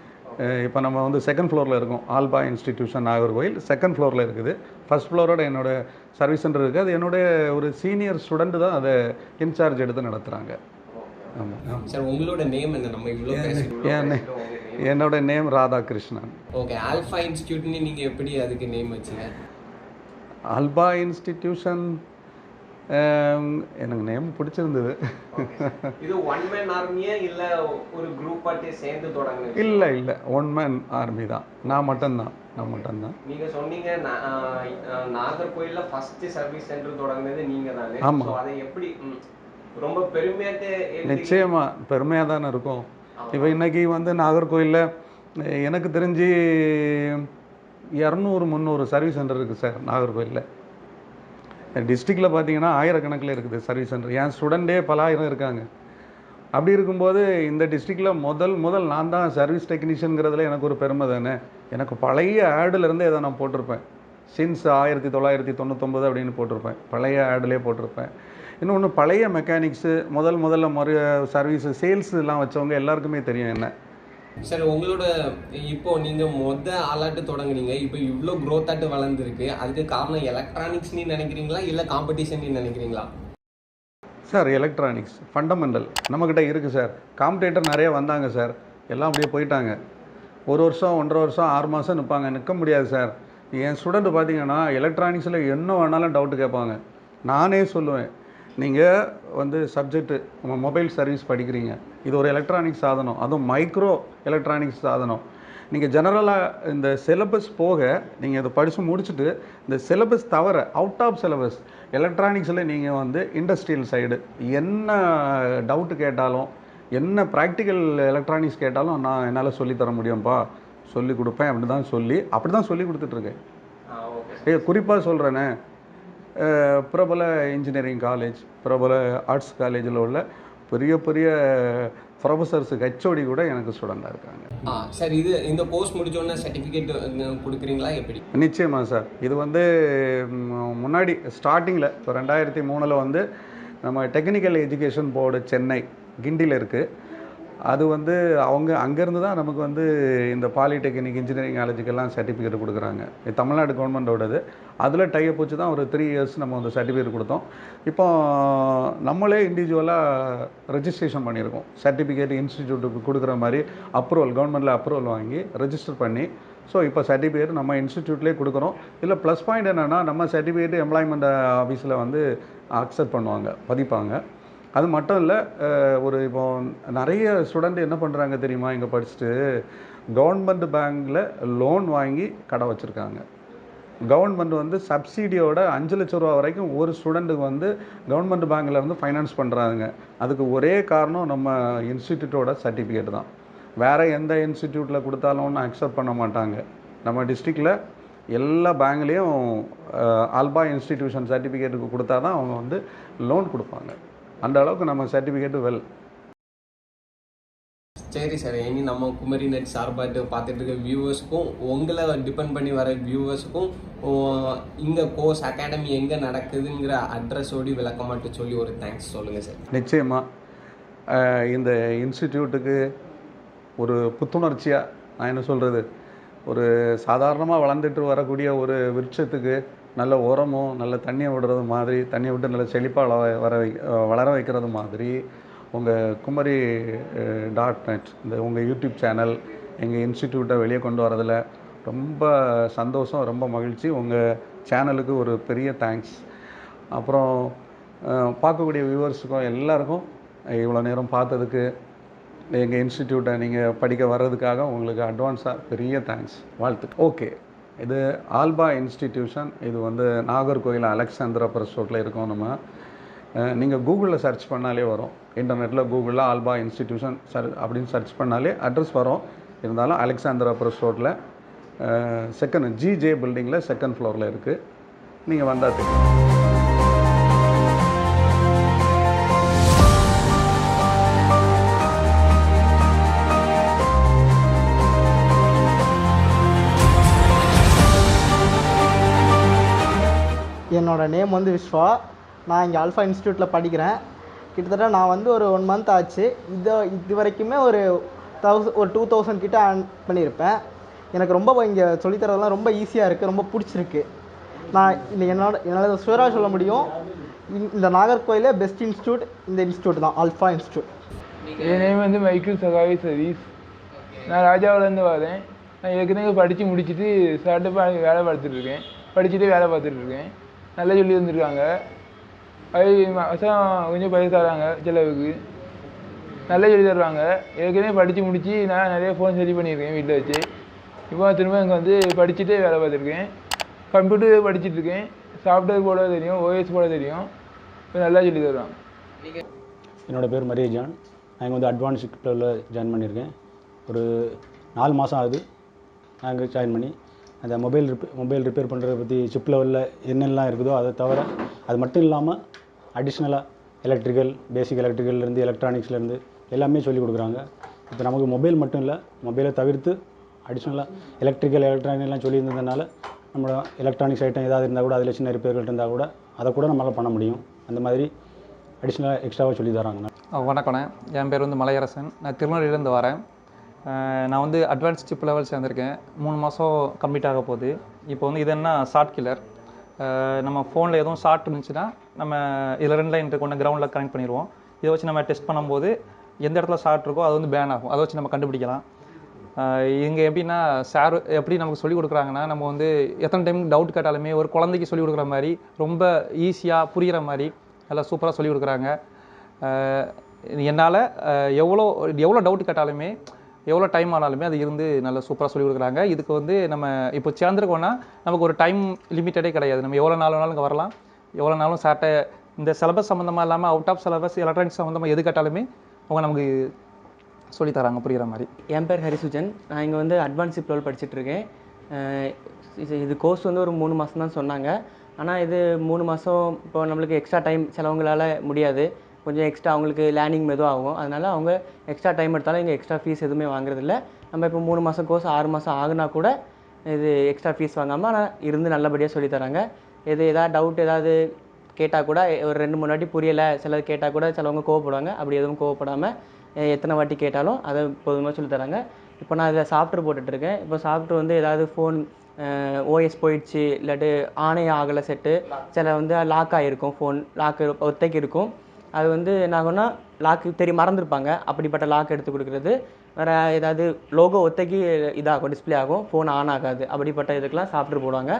இப்போ நம்ம வந்து செகண்ட் ஃப்ளோரில் இருக்கோம். ஆல்பா இன்ஸ்டிடியூஷன் நாகர்கோயில் செகண்ட் ஃப்ளோரில் இருக்குது. ஃபஸ்ட் ஃப்ளோரோட என்னோட சர்வீஸ் சென்டர் இருக்குது. அது என்னுடைய ஒரு சீனியர் ஸ்டூடெண்ட் தான் அதை இன்சார்ஜ் எடுத்து நடத்துகிறாங்க. ஆமாம் சார், உங்களோட நேம் என்ன? நம்ம இவ்வளோ என்னோட நேம் ராதாகிருஷ்ணன். ஓகே, ஆல்ஃபா இன்ஸ்டிடியூட்னு நீங்கள் எப்படி அதுக்கு நேம் வச்சுங்க? ஆல்பா இன்ஸ்டிடியூஷன் எனக்கு நேம் பிடிச்சிருந்தது. இது ஒன் மேன் ஆர்மியா இல்லை ஒரு குரூப்பாட்டே சேர்ந்து தொடங்குங்க? இல்லை, ஒன் மேன் ஆர்மி தான். நான் மட்டும்தான். நீங்கள் சொன்னீங்க நாகர்கோயிலில் ஃபஸ்ட்டு சர்வீஸ் சென்டர் தொடங்குனது நீங்கள் தானே? ஆமாம். அதை எப்படி ரொம்ப பெருமையாக? நிச்சயமாக பெருமையாக தானே இருக்கும். இப்போ இன்றைக்கி வந்து நாகர்கோயிலில் எனக்கு தெரிஞ்சு 200-300 சர்வீஸ் சென்டர் இருக்குது சார். நாகர்கோயிலில் டிஸ்ட்ரிக்டில் பார்த்தீங்கன்னா ஆயிரக்கணக்கில் இருக்குது சர்வீஸ் சென்டர். என் ஸ்டூடெண்ட்டே பல ஆயிரம் இருக்காங்க. அப்படி இருக்கும்போது இந்த டிஸ்ட்ரிக்டில் முதல் நான் தான் சர்வீஸ் டெக்னீஷியனுங்கிறதுல எனக்கு ஒரு பெருமை தானே. எனக்கு பழைய ஆடுலேருந்து இதை நான் போட்டிருப்பேன். சின்ஸ் 1999 அப்படின்னு போட்டிருப்பேன். பழைய ஆடுலேயே போட்டிருப்பேன். இன்னொன்று பழைய மெக்கானிக்ஸு முதல்ல சர்வீஸு சேல்ஸ்லாம் வச்சவங்க எல்லாருக்குமே தெரியும் என்ன. சார், உங்களோட இப்போ நீங்கள் ஆளாட்டு தொடங்குனீங்க, இப்போ இவ்வளோ க்ரோத்தாட்டு வளர்ந்துருக்கு. அதுக்கு காரணம் எலக்ட்ரானிக்ஸ்னு நினைக்கிறீங்களா இல்லை காம்படிஷன் நினைக்கிறீங்களா? சார், எலக்ட்ரானிக்ஸ் ஃபண்டமெண்டல் நம்மக்கிட்ட இருக்குது சார். காம்படேட்டர் நிறைய வந்தாங்க சார், எல்லாம் அப்படியே போயிட்டாங்க. 1 வருஷம் 1.5 வருஷம் 6 மாதம் நிற்க முடியாது சார். என் ஸ்டூடெண்ட் பார்த்தீங்கன்னா எலக்ட்ரானிக்ஸில் என்ன வேணாலும் டவுட்டு கேட்பாங்க. நானே சொல்லுவேன், நீங்கள் வந்து சப்ஜெக்ட்டு மொபைல் சர்வீஸ் படிக்கிறீங்க, இது ஒரு எலக்ட்ரானிக்ஸ் சாதனம், அதுவும் மைக்ரோ எலக்ட்ரானிக்ஸ் சாதனம். நீங்கள் ஜெனரலாக இந்த சிலபஸ் போக நீங்கள் இதை படித்து முடிச்சுட்டு இந்த சிலபஸ் தவிர அவுட் ஆஃப் சிலபஸ் எலக்ட்ரானிக்ஸில் நீங்கள் வந்து இண்டஸ்ட்ரியல் சைடு என்ன டவுட்டு கேட்டாலும், என்ன ப்ராக்டிக்கல் எலக்ட்ரானிக்ஸ் கேட்டாலும் நான் என்னால் சொல்லித்தர முடியும்ப்பா, சொல்லி கொடுப்பேன். அப்படி தான் சொல்லி கொடுத்துட்ருக்கேன். குறிப்பாக சொல்கிறேனே, பிரபல இன்ஜினியரிங் காலேஜ், பிரபல ஆர்ட்ஸ் காலேஜில் உள்ள பெரிய ப்ரொஃபஸர்ஸுக்கு ஹெச்ஓடி கூட எனக்கு ஸ்டூடெண்டாக இருக்காங்க. சார், இந்த கோர்ஸ் முடிச்சோன்னா சர்டிஃபிகேட் கொடுக்குறீங்களா எப்படி? நிச்சயமாக சார். இது வந்து முன்னாடி ஸ்டார்டிங்கில் இப்போ 2003 வந்து நம்ம டெக்னிக்கல் எஜுகேஷன் போர்டு சென்னை கிண்டியில் இருக்குது. அது வந்து அவங்க அங்கேருந்து தான் நமக்கு வந்து இந்த பாலிடெக்னிக் இன்ஜினியரிங் காலேஜுக்கெல்லாம் சர்டிஃபிகேட் கொடுக்குறாங்க. இது தமிழ்நாடு கவர்மெண்ட்டோடது. அதில் டைப் வச்சு தான் ஒரு 3 இயர்ஸ் நம்ம வந்து சர்டிஃபிகேட் கொடுத்தோம். இப்போ நம்மளே இண்டிவிஜுவலாக ரெஜிஸ்ட்ரேஷன் பண்ணியிருக்கோம். சர்டிஃபிகேட் இன்ஸ்டிடியூட்டுக்கு கொடுக்குற மாதிரி கவர்மெண்ட்டில் அப்ரூவல் வாங்கி ரெஜிஸ்டர் பண்ணி, ஸோ இப்போ சர்டிஃபிகேட் நம்ம இன்ஸ்டிடியூட்லேயே கொடுக்குறோம். இதில் ப்ளஸ் பாயிண்ட் என்னென்னா, நம்ம சர்டிஃபிகேட் எம்ப்ளாய்மெண்ட் ஆஃபீஸில் வந்து அக்செப்ட் பண்ணுவாங்க, பதிப்பாங்க. அது மட்டும் இல்லை, இப்போ நிறைய ஸ்டூடெண்ட் என்ன பண்ணுறாங்க தெரியுமா, இங்கே படிச்சுட்டு கவர்மெண்ட் பேங்க்கில் லோன் வாங்கி கடை வச்சுருக்காங்க. கவர்மெண்ட் வந்து சப்சிடியோட 5 லட்ச ரூபா வரைக்கும் ஒரு ஸ்டூடெண்ட்டுக்கு வந்து கவர்மெண்ட் பேங்க்கில் வந்து ஃபைனான்ஸ் பண்ணுறாங்க. அதுக்கு ஒரே காரணம் நம்ம இன்ஸ்டிடியூட்டோட சர்டிஃபிகேட் தான். வேறு எந்த இன்ஸ்டிடியூட்டில் கொடுத்தாலும் அக்செப்ட் பண்ண மாட்டாங்க. நம்ம டிஸ்ட்ரிக்டில் எல்லா பேங்க்லேயும் ஆல்பா இன்ஸ்டிடியூஷன் சர்டிஃபிகேட்டுக்கு கொடுத்தா தான் அவங்க வந்து லோன் கொடுப்பாங்க. அந்த அளவுக்கு நம்ம சர்டிஃபிகேட்டு வெல். சரி சார், இனி நம்ம குமரி நெட் சார்பாட்டு பார்த்துட்டு இருக்க வியூவர்ஸுக்கும் உங்களை டிபெண்ட் பண்ணி வர வியூவர்ஸுக்கும் இந்த கோர்ஸ் அகாடமி எங்கே நடக்குதுங்கிற அட்ரஸோடு விளக்கமாட்டு சொல்லி ஒரு தேங்க்ஸ் சொல்லுங்கள் சார். நிச்சயமாக இந்த இன்ஸ்டிடியூட்டுக்கு ஒரு புத்துணர்ச்சியாக நான் என்ன சொல்கிறது, ஒரு சாதாரணமாக வளர்ந்துட்டு வரக்கூடிய ஒரு விருட்சத்துக்கு நல்ல உரமும் நல்ல தண்ணியை விடுறது மாதிரி, தண்ணியை விட்டு நல்ல செழிப்பாக வளர வைக்கிறது மாதிரி உங்கள் குமரி .net இந்த உங்கள் யூடியூப் சேனல் எங்கள் இன்ஸ்டிடியூட்டை வெளியே கொண்டு வரதில் ரொம்ப சந்தோஷம், ரொம்ப மகிழ்ச்சி. உங்கள் சேனலுக்கு ஒரு பெரிய தேங்க்ஸ். அப்புறம் பார்க்கக்கூடிய வியூவர்ஸுக்கும் எல்லாருக்கும் இவ்வளோ நேரம் பார்த்ததுக்கு, எங்கள் இன்ஸ்டிடியூட்டை நீங்கள் படிக்க வர்றதுக்காக உங்களுக்கு அட்வான்ஸாக பெரிய தேங்க்ஸ், வாழ்த்து. ஓகே, இது ஆல்பா இன்ஸ்டிடியூஷன். இது வந்து நாகர்கோவில் அலெக்சாந்திரா பிரஸ் ரோட்டில் இருக்கோம். நம்ம நீங்கள் கூகுளில் சர்ச் பண்ணாலே வரும். இன்டர்நெட்டில் கூகுளில் ஆல்பா இன்ஸ்டிடியூஷன் அப்படின்னு சர்ச் பண்ணாலே அட்ரஸ் வரும். இருந்தாலும் அலெக்சாந்திரா பிரஸ் ரோட்டில் செகண்ட் ஜிஜே பில்டிங்கில் 2nd ஃப்ளோரில் இருக்குது. நீங்கள் வந்தால் தெரியும். என்னோடய நேம் வந்து விஸ்வா. நான் இங்கே ஆல்ஃபா இன்ஸ்டியூட்டில் படிக்கிறேன். கிட்டத்தட்ட நான் வந்து ஒரு 1 மந்த் ஆச்சு. இது வரைக்குமே ஒரு 2000 கிட்ட earn பண்ணியிருப்பேன். எனக்கு ரொம்ப இங்கே சொல்லித்தரதெல்லாம் ரொம்ப ஈஸியாக இருக்குது, ரொம்ப பிடிச்சிருக்கு. நான் என்னால் ஷுவராக சொல்ல முடியும், இந்த நாகர்கோயிலே பெஸ்ட் இன்ஸ்டியூட் இந்த இன்ஸ்டியூட் தான், ஆல்ஃபா இன்ஸ்டியூட். என் நேம் வந்து மைக்கேல் சகாய் சதீஷ். நான் ராஜாவிலேருந்து வரேன். நான் ஏற்கனவே படித்து முடிச்சுட்டு ஸ்டார்டப்பாக வேலை பார்த்துட்ருக்கேன். படிச்சுட்டு வேலை பார்த்துட்ருக்கேன். நல்லா சொல்லி வந்திருக்காங்க. அது மாதம் கொஞ்சம் பைசா தராங்க செலவுக்கு. நல்லா சொல்லி தருவாங்க. ஏற்கனவே படித்து முடித்து நான் நிறைய ஃபோன் சரி பண்ணியிருக்கேன் வீட்டில் வச்சு. இப்போ திரும்ப இங்கே வந்து படிச்சுட்டே வேலை பார்த்துருக்கேன். கம்ப்யூட்டர் படிச்சுட்ருக்கேன். சாஃப்ட்வேர் போட தெரியும், ஓஎஸ் போட தெரியும். இப்போ நல்லா சொல்லி தருவாங்க. என்னோடய பேர் மரியஜான். நான் இங்கே வந்து அட்வான்ஸ் லெவலில் ஜாயின் பண்ணியிருக்கேன். ஒரு 4 மாதம் ஆகுது நான் இங்கே ஜாயின் பண்ணி. அந்த மொபைல் ரிப்பேர் பண்ணுறத பற்றி சிப் லெவலில் என்னெல்லாம் இருக்குதோ அதை தவிர, அது மட்டும் இல்லாமல் அடிஷ்னலாக பேசிக் எலக்ட்ரிக்கல்லேருந்து எலக்ட்ரானிக்ஸ்லேருந்து எல்லாமே சொல்லிக் கொடுக்குறாங்க. இப்போ நமக்கு மொபைல் மட்டும் இல்லை, மொபைலை தவிர்த்து அடிஷ்னலாக எலக்ட்ரானிக்லாம் சொல்லியிருந்ததுனால நம்மளோட எலக்ட்ரானிக்ஸ் ஐட்டம் ஏதாவது இருந்தால் கூட, அதில் சின்ன ரிப்பேர்கள் இருந்தால் கூட அதை கூட நம்மளால் பண்ண முடியும். அந்த மாதிரி அடிஷ்னலாக எக்ஸ்ட்ராவாக சொல்லி தராங்க. வணக்கண்ணே, என் பேர் வந்து மலையரசன். நான் திருநெல்வேலியிலேருந்து வரேன். நான் வந்து அட்வான்ஸ் சிப் லெவல் சேர்ந்துருக்கேன். 3 மாதம் கம்ப்ளீட் ஆக போகுது. இப்போ வந்து இது என்ன ஷார்ட் கில்லர். நம்ம ஃபோனில் எதுவும் ஷார்ட் இருந்துச்சுன்னா நம்ம இதில் 2 லைன் கொண்டு கிரவுண்டில் கனெக்ட் பண்ணிடுவோம். இதை வச்சு நம்ம டெஸ்ட் பண்ணும்போது எந்த இடத்துல ஷார்ட் இருக்கோ அது வந்து பேன் ஆகும். அதை வச்சு நம்ம கண்டுபிடிக்கலாம். இங்கே எப்படின்னா சார் எப்படி நமக்கு சொல்லிக் கொடுக்குறாங்கன்னா, நம்ம வந்து எத்தனை டைம் டவுட் கேட்டாலுமே ஒரு குழந்தைக்கு சொல்லிக் கொடுக்குற மாதிரி ரொம்ப ஈஸியாக புரிகிற மாதிரி நல்லா சூப்பராக சொல்லிக் கொடுக்குறாங்க. என்னால் எவ்வளோ டவுட் கேட்டாலுமே எவ்வளோ டைம் ஆனாலுமே அது இருந்து நல்லா சூப்பராக சொல்லிக் கொடுக்குறாங்க. இதுக்கு வந்து நம்ம இப்போ சேர்ந்துருக்கோன்னா நமக்கு ஒரு டைம் லிமிட்டடே கிடையாது. நம்ம எவ்வளோ நாள் வேணாலும் இங்கே வரலாம். எவ்வளோ நாளும் சார்ட்டை இந்த சிலபஸ் சம்மந்தமாக இல்லாமல் அவுட் ஆஃப் சிலபஸ் எலக்ட்ரானிக்ஸ் சம்மந்தமாக எது கேட்டாலுமே அவங்க நமக்கு சொல்லித்தராங்க புரிகிற மாதிரி. என் பேர் ஹரிசுஜன். நான் இங்கே வந்து அட்வான்ஸ் சிப் லெவல் படிச்சுட்ருக்கேன். இது கோர்ஸ் வந்து ஒரு 3 மாதம் தான் சொன்னாங்க. ஆனால் இது 3 மாதம் இப்போ நம்மளுக்கு எக்ஸ்ட்ரா டைம் சிலவங்களால் முடியாது. கொஞ்சம் எக்ஸ்ட்ரா அவங்களுக்கு லேர்னிங் மெதுவாக ஆகும். அதனால் அவங்க எக்ஸ்ட்ரா டைம் எடுத்தாலும் இங்கே எக்ஸ்ட்ரா ஃபீஸ் எதுவுமே வாங்குறதில்ல. நம்ம இப்போ 3 மாதம் கோர்ஸ் 6 மாதம் ஆகுனா கூட இது எக்ஸ்ட்ரா ஃபீஸ் வாங்காமல் ஆனால் இருந்து நல்லபடியாக சொல்லித்தராங்க. ஏதாவது டவுட் ஏதாவது கேட்டால் கூட ஒரு 2-3 வாட்டி புரியலை, சிலது கேட்டால் கூட சிலவங்க கோவப்படுவாங்க. அப்படி எதுவும் கோவப்படாமல் எத்தனை வாட்டி கேட்டாலும் அதை பொதுவாக சொல்லித்தராங்க. இப்போ நான் இதில் சாஃப்ட்வேர் போட்டுட்ருக்கேன். இப்போ சாஃப்ட்வேர் வந்து ஏதாவது ஃபோன் ஓஎஸ் போயிடுச்சு, இல்லாட்டி ஆனே ஆகலை செட்டு, சில வந்து லாக் ஆகிருக்கும், ஃபோன் லாக்கு ஒத்தைக்கு இருக்கும். அது வந்து என்னாகும்னா லாக்கு மறந்துருப்பாங்க. அப்படிப்பட்ட லாக் எடுத்து கொடுக்குறது. வேறு ஏதாவது லோகோ ஒத்தைக்கு இதாகும், டிஸ்பிளே ஆகும், ஃபோன் ஆன் ஆகாது. அப்படிப்பட்ட இதுக்கெலாம் சாஃப்ட்வேர் போடுவாங்க.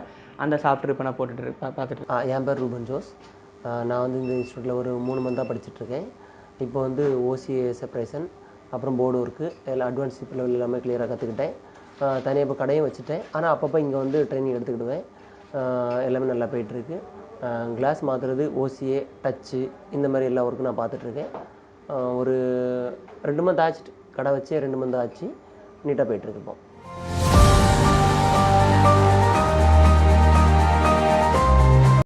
அந்த சாஃப்ட்வேர் இப்போ நான் பார்த்துட்டு. என் பேர் ரூபன் ஜோஸ். நான் வந்து இந்த இன்ஸ்டியூட்டில் ஒரு 3 மந்தாக படிச்சுட்ருக்கேன். இப்போ வந்து ஓசிஏ செப்பரேஷன், அப்புறம் போர்டு ஒர்க்கு, எல்லாம் அட்வான்ஸ் சிப் லெவல் எல்லாமே கிளியராக கற்றுக்கிட்டேன். தனியாக இப்போ கடையும் வச்சுட்டேன். ஆனால் அப்பப்போ இங்கே வந்து ட்ரைனிங் எடுத்துக்கிடுவேன். எல்லாமே நல்லா போயிட்டுருக்கு. கிளாஸ் மாற்றுறது, ஓசிஏ, டச்சு, இந்த மாதிரி எல்லா ஒர்க்கும் நான் பார்த்துட்ருக்கேன். ஒரு 2 மந்த் ஆச்சு, கடை வச்சே 2 மந்த் ஆச்சு. நீட்டாக போயிட்டுருக்கு இப்போ.